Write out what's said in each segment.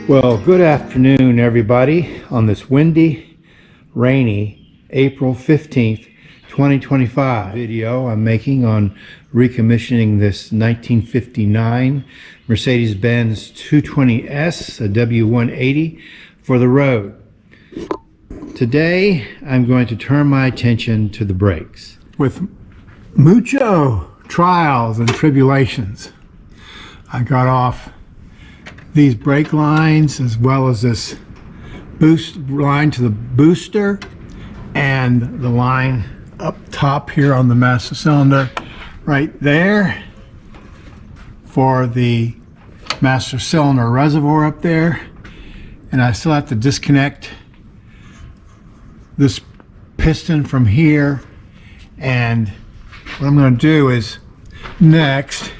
Well, good afternoon, everybody, on this windy, rainy April 15th, 2025 video I'm making on recommissioning this 1959 Mercedes Benz 220S, a W180 for the road. Today, I'm going to turn my attention to the brakes. With mucho trials and tribulations, I got off these brake lines as well as this boost line to the booster and the line up top here on the master cylinder right there for the master cylinder reservoir up there. And I still have to disconnect this piston from here, and what I'm going to do is next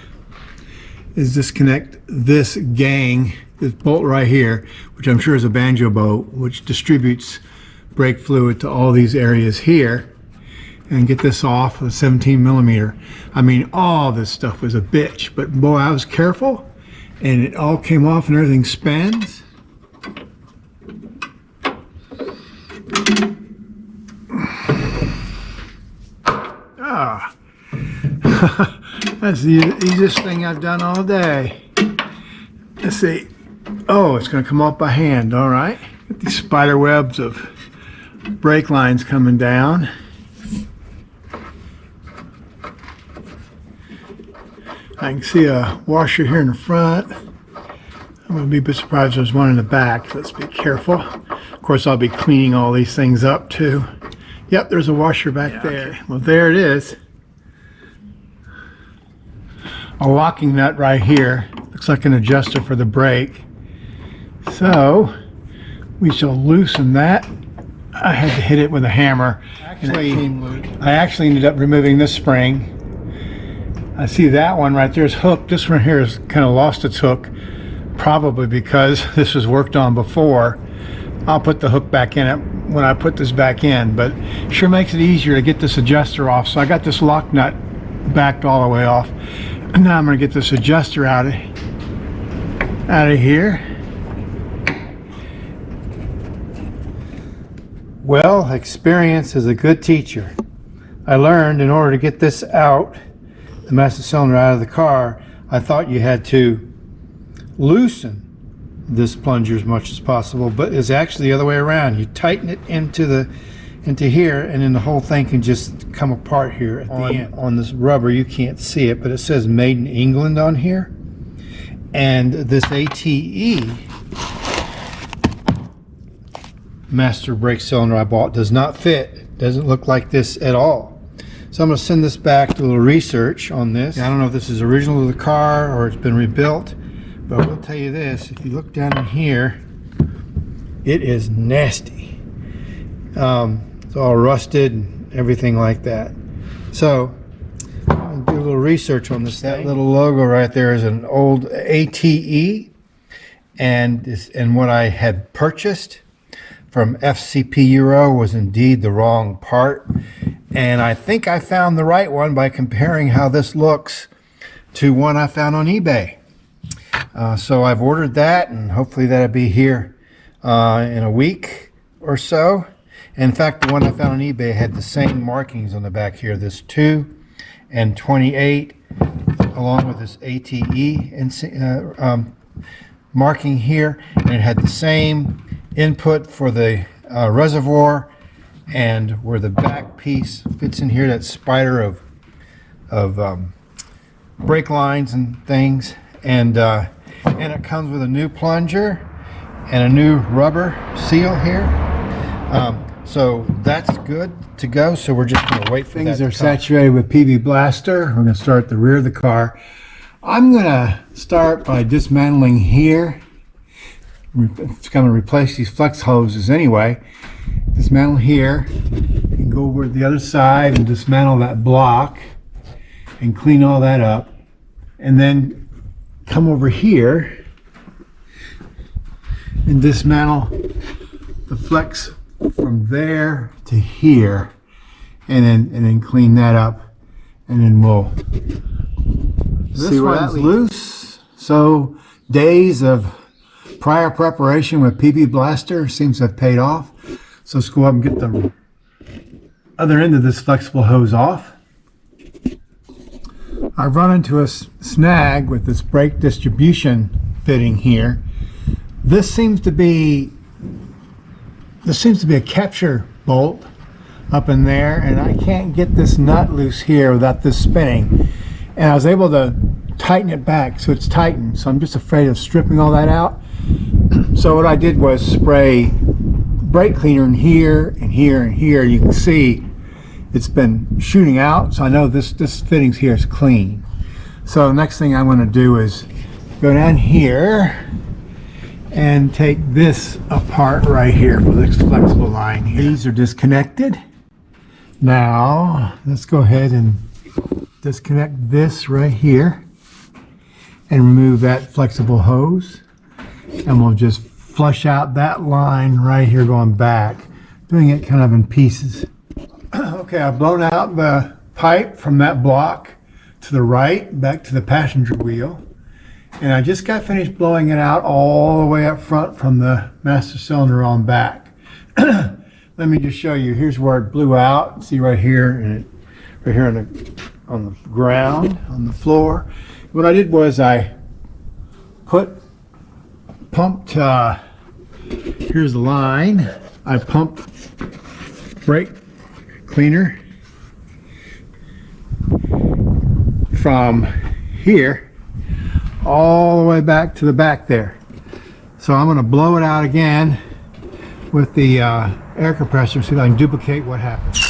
is disconnect this gang, this bolt right here, which I'm sure is a banjo bolt, which distributes brake fluid to all these areas here, and get this off with a 17 millimeter. I mean, all this stuff was a bitch, but boy, I was careful, and it all came off and everything spins. That's the easiest thing I've done all day. Let's see. Oh, it's going to come off by hand. All right. Got these spider webs of brake lines coming down. I can see a washer here in the front. I'm going to be a bit surprised if there's one in the back. Let's be careful. Of course, I'll be cleaning all these things up too. Yep, there's a washer back there. Okay. Well, there it is. A locking nut right here. Looks like an adjuster for the brake. So we shall loosen that. I had to hit it with a hammer. I actually ended up removing this spring. I see that one right there is hooked. This one here has kind of lost its hook, probably because this was worked on before. I'll put the hook back in it when I put this back in, but sure makes it easier to get this adjuster off. So I got this lock nut backed all the way off. And now I'm going to get this adjuster out of here. Well, experience is a good teacher. I learned in order to get this out, the master cylinder out of the car, I thought you had to loosen this plunger as much as possible, but it's actually the other way around. You tighten it into here, and then the whole thing can just come apart here at the end. On this rubber, you can't see it, but it says Made in England on here. And this ATE master brake cylinder I bought does not fit. It doesn't look like this at all. So I'm going to send this back, do a little research on this. I don't know if this is original to the car or it's been rebuilt, but I will tell you this: if you look down in here, it is nasty. It's all rusted and everything like that. So I'll do a little research on this thing. That little logo right there is an old ATE, and what I had purchased from FCP Euro was indeed the wrong part. And I think I found the right one by comparing how this looks to one I found on eBay. So I've ordered that, and hopefully that'll be here in a week or so. In fact, the one I found on eBay had the same markings on the back here, this 2 and 28, along with this ATE marking here, and it had the same input for the reservoir, and where the back piece fits in here, that spider of brake lines and things, and it comes with a new plunger and a new rubber seal here. So that's good to go. So we're just going to wait for that. Things are saturated with PB Blaster. We're going to start at the rear of the car. I'm going to start by dismantling here. It's going to replace these flex hoses anyway. Dismantle here and go over to the other side and dismantle that block and clean all that up, and then come over here and dismantle the flex from there to here, and then clean that up, and then we'll see where that leads. Loose. So days of prior preparation with PB Blaster seems to have paid off. So let's go up and get the other end of this flexible hose off. I've run into a snag with this brake distribution fitting here. This seems to be a capture bolt up in there, and I can't get this nut loose here without this spinning. And I was able to tighten it back so it's tightened, so I'm just afraid of stripping all that out. So what I did was spray brake cleaner in here and here and here. You can see it's been shooting out, so I know this fittings here is clean. So the next thing I'm going to do is go down here and take this apart right here for this flexible line here. These are disconnected. Now let's go ahead and disconnect this right here and remove that flexible hose, and we'll just flush out that line right here going back, doing it kind of in pieces. Okay, I've blown out the pipe from that block to the right back to the passenger wheel, and I just got finished blowing it out all the way up front from the master cylinder on back. Let me just show you. Here's where it blew out. See right here, and right here on the ground, on the floor. What I did was I pumped, here's the line. I pumped brake cleaner from here all the way back to the back there. So I'm going to blow it out again with the air compressor, see if I can duplicate what happened.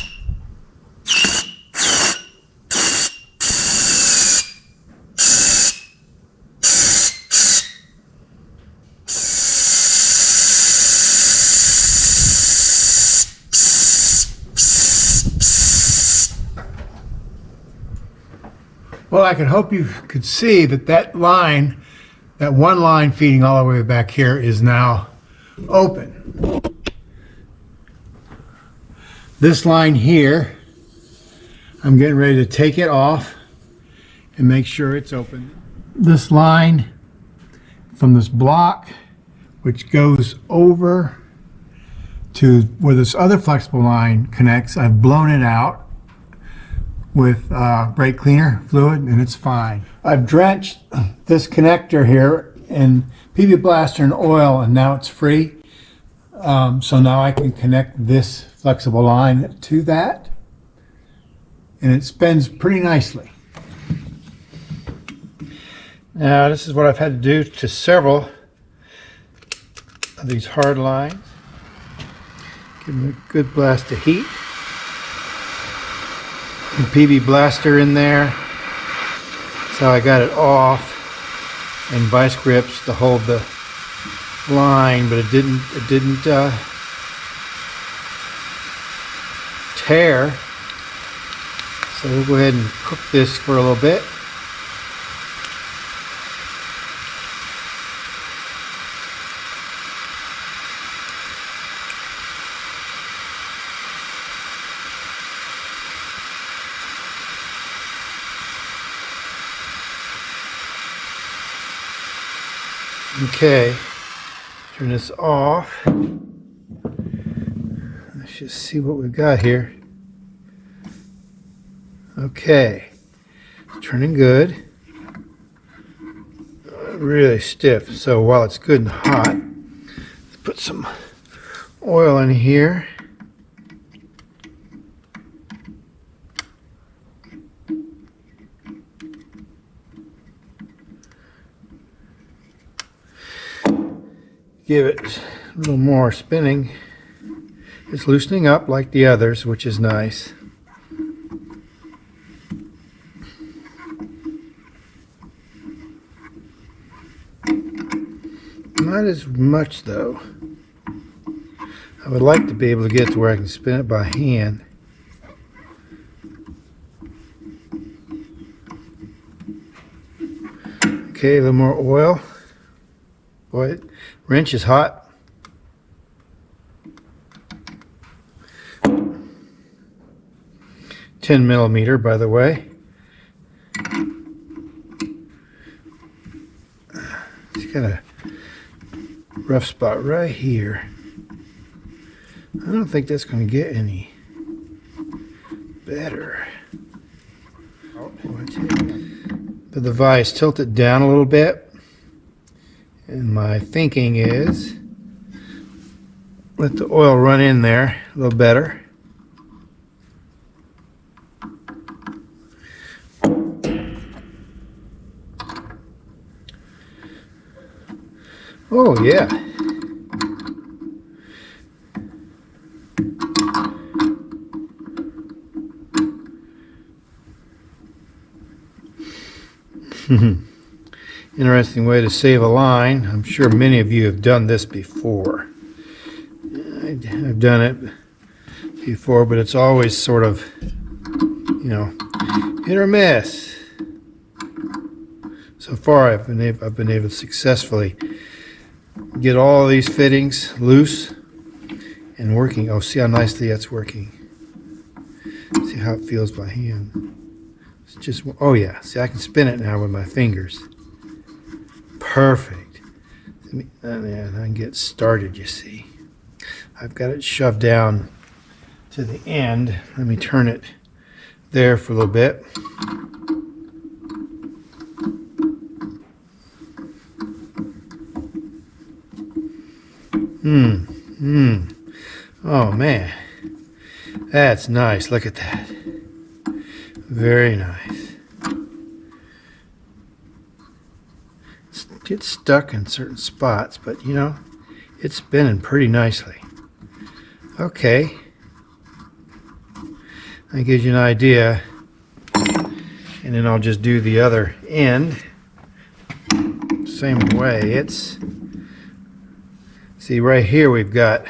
Well, I could hope you could see that line, that one line feeding all the way back here, is now open. This line here, I'm getting ready to take it off and make sure it's open. This line from this block, which goes over to where this other flexible line connects, I've blown it out with brake cleaner fluid, and it's fine. I've drenched this connector here in PB Blaster and oil, and now it's free. So now I can connect this flexible line to that, and it spins pretty nicely. Now this is what I've had to do to several of these hard lines. Give them a good blast of heat. PB Blaster in there, so I got it off, and vice grips to hold the line, but it didn't tear. So we'll go ahead and cook this for a little bit. Okay, turn this off. Let's just see what we've got here. Okay, turning good. Really stiff, so while it's good and hot, let's put some oil in here. Give it a little more spinning. It's loosening up like the others, which is nice. Not as much though. I would like to be able to get to where I can spin it by hand. Okay, a little more oil. Boy, wrench is hot. $10mm, by the way. Just gotta rough spot right here. I don't think that's going to get any better. The device, tilt it down a little bit, and my thinking is let the oil run in there a little better. Oh yeah. Interesting way to save a line. I'm sure many of you have done this before. I've done it before, but it's always sort of, you know, hit or miss. So far, I've been able to successfully get all these fittings loose and working. Oh, see how nicely that's working. See how it feels by hand. It's just, oh yeah, see I can spin it now with my fingers. Perfect. And I can get started, you see. I've got it shoved down to the end. Let me turn it there for a little bit. Oh man, that's nice. Look at that. Very nice. Gets stuck in certain spots, but you know, it's spinning pretty nicely. Okay. That gives you an idea. And then I'll just do the other end. Same way. It's, see right here we've got,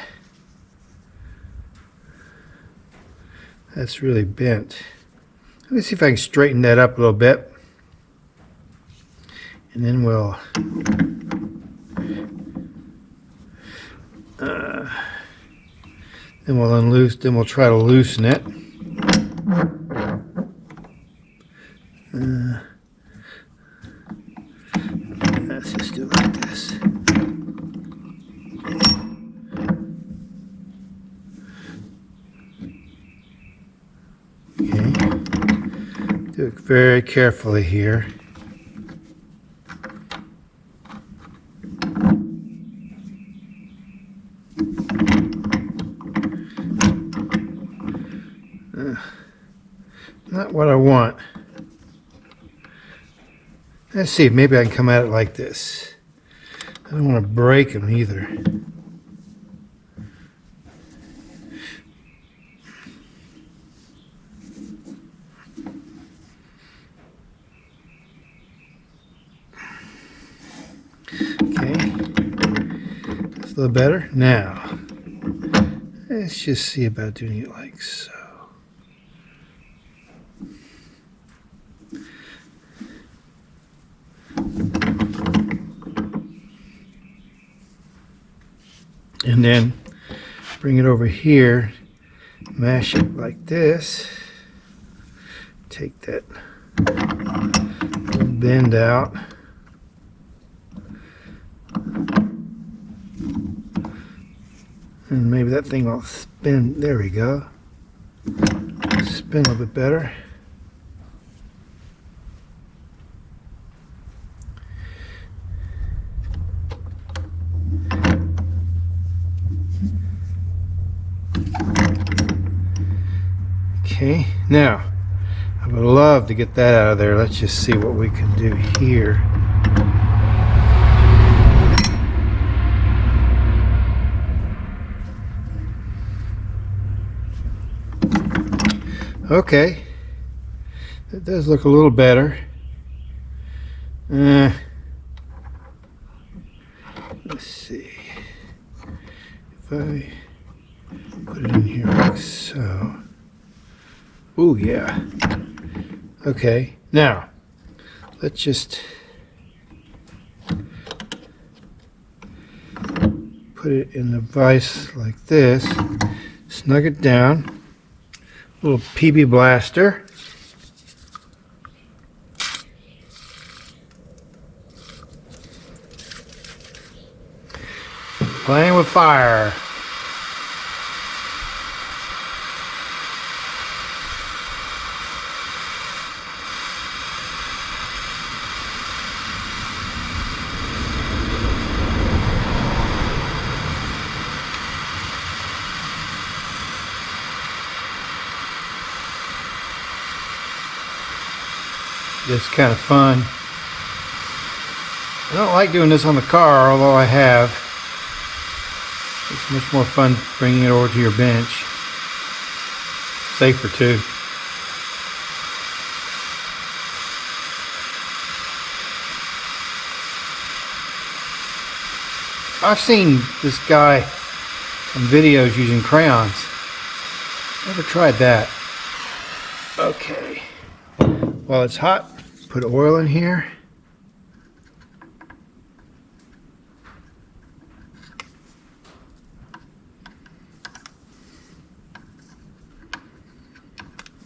that's really bent. Let me see if I can straighten that up a little bit. And then we'll then we'll try to loosen it. Let's just do it like this. Okay. Do it very carefully here. Not what I want. Let's see if maybe I can come at it like this. I don't want to break them either. Okay. That's a little better. Now, let's just see about doing it like so. And then bring it over here, mash it like this, take that little bend out, and maybe that thing will spin. There we go. Spin a little bit better. Okay, now I would love to get that out of there. Let's just see what we can do here. Okay, that does look a little better. Let's see if I put it in here like so. Oh yeah. Okay, now let's just put it in the vise like this, snug it down, little PB blaster. Playing with fire. It's kind of fun. I don't like doing this on the car, although I have. It's much more fun bringing it over to your bench. Safer too. I've seen this guy on videos using crayons. Never tried that. Okay. While it's hot, put oil in here.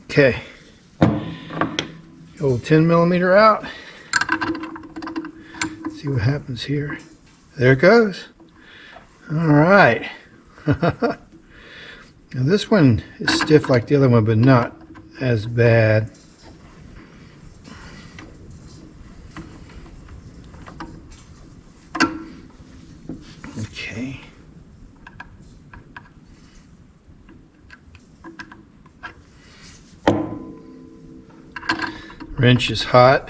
Okay. Old 10mm out. See what happens here. There it goes. All right. Now this one is stiff like the other one, but not as bad. Okay. Wrench is hot.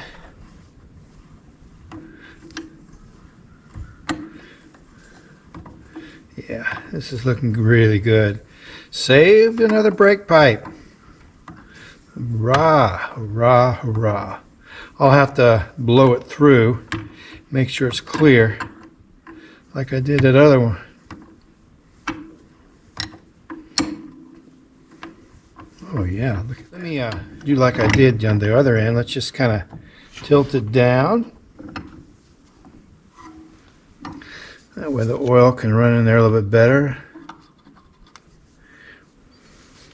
Yeah, this is looking really good. Saved another brake pipe. Hurrah, hurrah, hurrah. I'll have to blow it through, make sure it's clear, like I did that other one. Oh yeah, look, let me do like I did on the other end. Let's just kind of tilt it down. That way the oil can run in there a little bit better.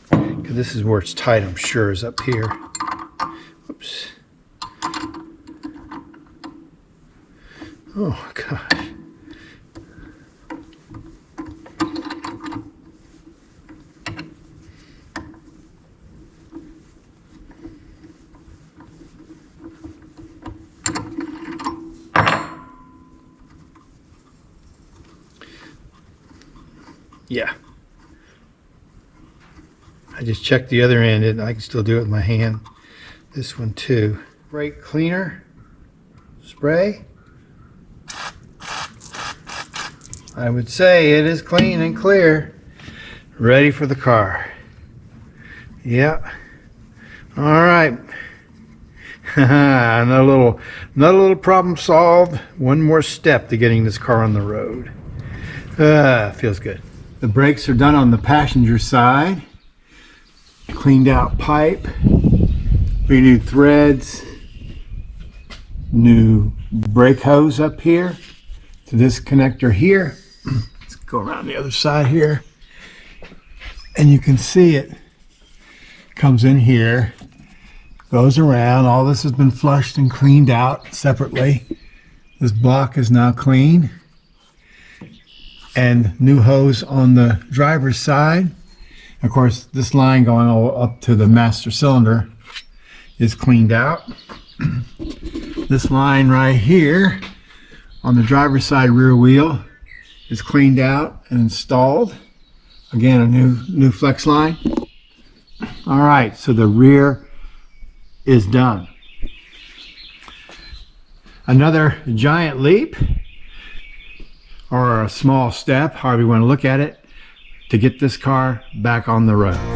Because this is where it's tight, I'm sure, is up here. Whoops. Oh gosh. Yeah. I just checked the other end and I can still do it with my hand. This one too. Brake cleaner spray. I would say it is clean and clear. Ready for the car. Yeah. All right. another little problem solved. One more step to getting this car on the road. Feels good. The brakes are done on the passenger side. Cleaned out pipe, renewed threads, new brake hose up here to this connector here. Let's go around the other side here, and you can see it comes in here, goes around. All this has been flushed and cleaned out separately. This block is now clean, and new hose on the driver's side. Of course, this line going all up to the master cylinder is cleaned out. This line right here on the driver's side rear wheel is cleaned out and installed. Again, a new flex line. All right, so the rear is done. Another giant leap, or a small step, however you want to look at it, to get this car back on the road.